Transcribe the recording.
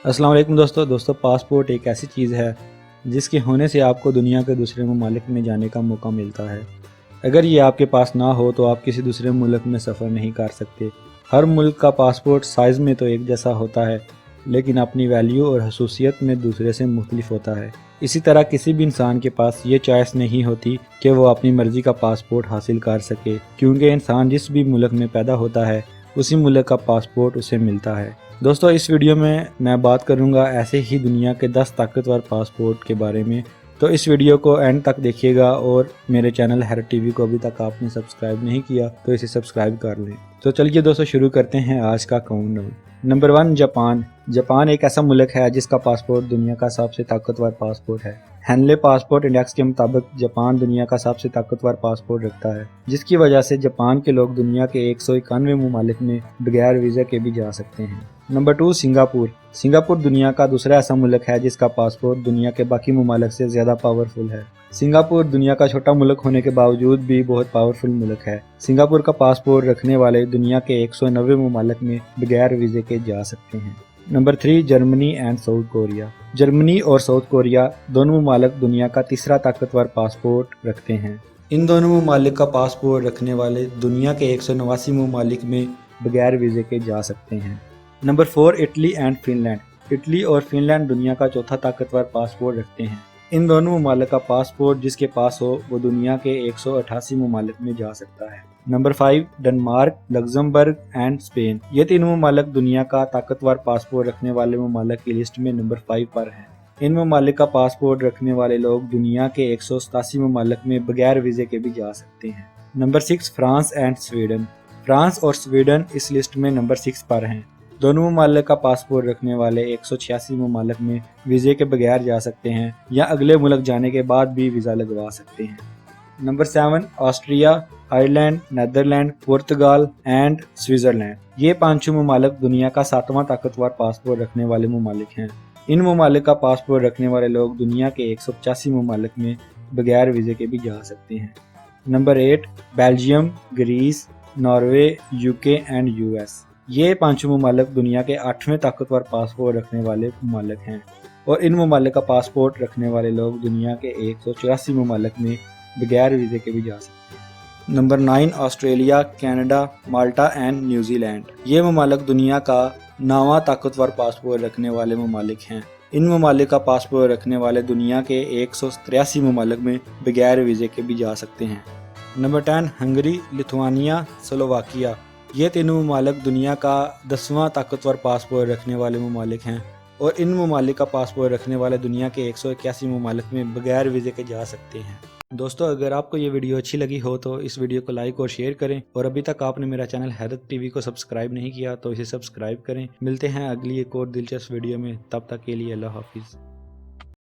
अस्सलाम वालेकुम दोस्तों पासपोर्ट एक ऐसी चीज़ है जिसके होने से आपको दुनिया के दूसरे ममालिक में जाने का मौका मिलता है। अगर ये आपके पास ना हो तो आप किसी दूसरे मुल्क में सफ़र नहीं कर सकते। हर मुल्क का पासपोर्ट साइज़ में तो एक जैसा होता है, लेकिन अपनी वैल्यू और खसूसियत में दूसरे से मुख्तलिफ होता है। इसी तरह किसी भी इंसान के पास ये चॉइस नहीं होती कि वो अपनी मर्ज़ी का पासपोर्ट हासिल कर सके, क्योंकि इंसान जिस भी मुल्क में पैदा होता है उसी मुल्क का पासपोर्ट उसे मिलता है। दोस्तों इस वीडियो में मैं बात करूंगा ऐसे ही दुनिया के 10 ताकतवर पासपोर्ट के बारे में, तो इस वीडियो को एंड तक देखिएगा। और मेरे चैनल हैरत टीवी को अभी तक आपने सब्सक्राइब नहीं किया तो इसे सब्सक्राइब कर लें। तो चलिए दोस्तों शुरू करते हैं आज का काउंटडाउन। Number 1 Japan. जापान एक ऐसा मुल्क है जिसका पासपोर्ट दुनिया का सबसे ताकतवर पासपोर्ट है। हेनले पासपोर्ट इंडेक्स के मुताबिक जापान दुनिया का सबसे ताकतवर पासपोर्ट रखता है, जिसकी वजह से जापान के लोग दुनिया के 191 ममालिक में बगैर वीज़ा के भी जा सकते हैं। Number 2 Singapore. सिंगापुर दुनिया का दूसरा ऐसा मुल्क है जिसका पासपोर्ट दुनिया के बाकी ममालिक से ज़्यादा पावरफुल है। सिंगापुर दुनिया का छोटा मुल्क होने के बावजूद भी बहुत पावरफुल मुल्क है। सिंगापुर का पासपोर्ट रखने वाले दुनिया के 190 ममालिक में बगैर वीज़े के जा सकते हैं। Number 3 Germany and south Korea. Germany और साउथ कोरिया दोनों ममालिक दुनिया का तीसरा ताकतवर पासपोर्ट रखते हैं। इन दोनों ममालिक का पासपोर्ट रखने वाले दुनिया के 189 ममालिक में बगैर वीज़े के जा सकते हैं। Number 4 Italy and Finland. Italy और फिनलैंड दुनिया का चौथा ताकतवर पासपोर्ट रखते हैं। इन दोनों ममालिक का पासपोर्ट जिसके पास हो वो दुनिया के 188 ममालिक में जा सकता है। Number 5 Denmark, Luxembourg and Spain. ये तीनों ममालिक दुनिया का ताकतवर पासपोर्ट रखने वाले ममालिक की लिस्ट में नंबर 5 पर हैं। इन ममालिक का पासपोर्ट रखने वाले लोग दुनिया के 187 ममालिक में बगैर वीज़े के भी जा सकते हैं। Number 6 France and Sweden. France और स्वीडन इस लिस्ट में नंबर 6 पर हैं। दोनों ममालिक का पासपोर्ट रखने वाले 186 ममालिक में वीज़े के बगैर जा सकते हैं या अगले मुल्क जाने के बाद भी वीज़ा लगवा सकते हैं। नंबर 7 ऑस्ट्रिया, आयरलैंड, नीदरलैंड, पुर्तगाल एंड स्विट्ज़रलैंड। ये पांचों ममालिक दुनिया का 7वां ताकतवर पासपोर्ट रखने वाले ममालिक हैं। इन ममालिक का पासपोर्ट रखने वाले लोग दुनिया के 185 ममालिक में बगैर वीज़े के भी जा सकते हैं। Number 8 Belgium, Greece, Norway, UK and US. ये पांचों ममालिक दुनिया के 8वें ताकतवर पासपोर्ट रखने वाले ममालिक हैं और इन ममालिक का पासपोर्ट रखने वाले लोग दुनिया के 184 ममालिक में बगैर वीज़े के भी जा सकते हैं। Number 9 Australia, Canada, Malta and New Zealand. ये ममालिक दुनिया का 9वां ताकतवर पासपोर्ट रखने वाले ममालिक हैं। इन ममालिक का पासपोर्ट रखने वाले दुनिया के 183 ममालिक में बगैर वीज़े के भी जा सकते हैं। Number 10 Hungary, Lithuania, Slovakia. ये तीनों ममालिक दुनिया का 10वां ताकतवर पासपोर्ट रखने वाले ममालिक हैं और इन ममालिक का पासपोर्ट रखने वाले दुनिया के 181 ममालिक में बगैर वीज़े के जा सकते हैं। दोस्तों अगर आपको ये वीडियो अच्छी लगी हो तो इस वीडियो को लाइक और शेयर करें, और अभी तक आपने मेरा चैनल हैरत टीवी को सब्सक्राइब नहीं किया तो इसे सब्सक्राइब करें। मिलते हैं अगली एक और दिलचस्प वीडियो में, तब तक के लिए अल्लाह हाफिज़।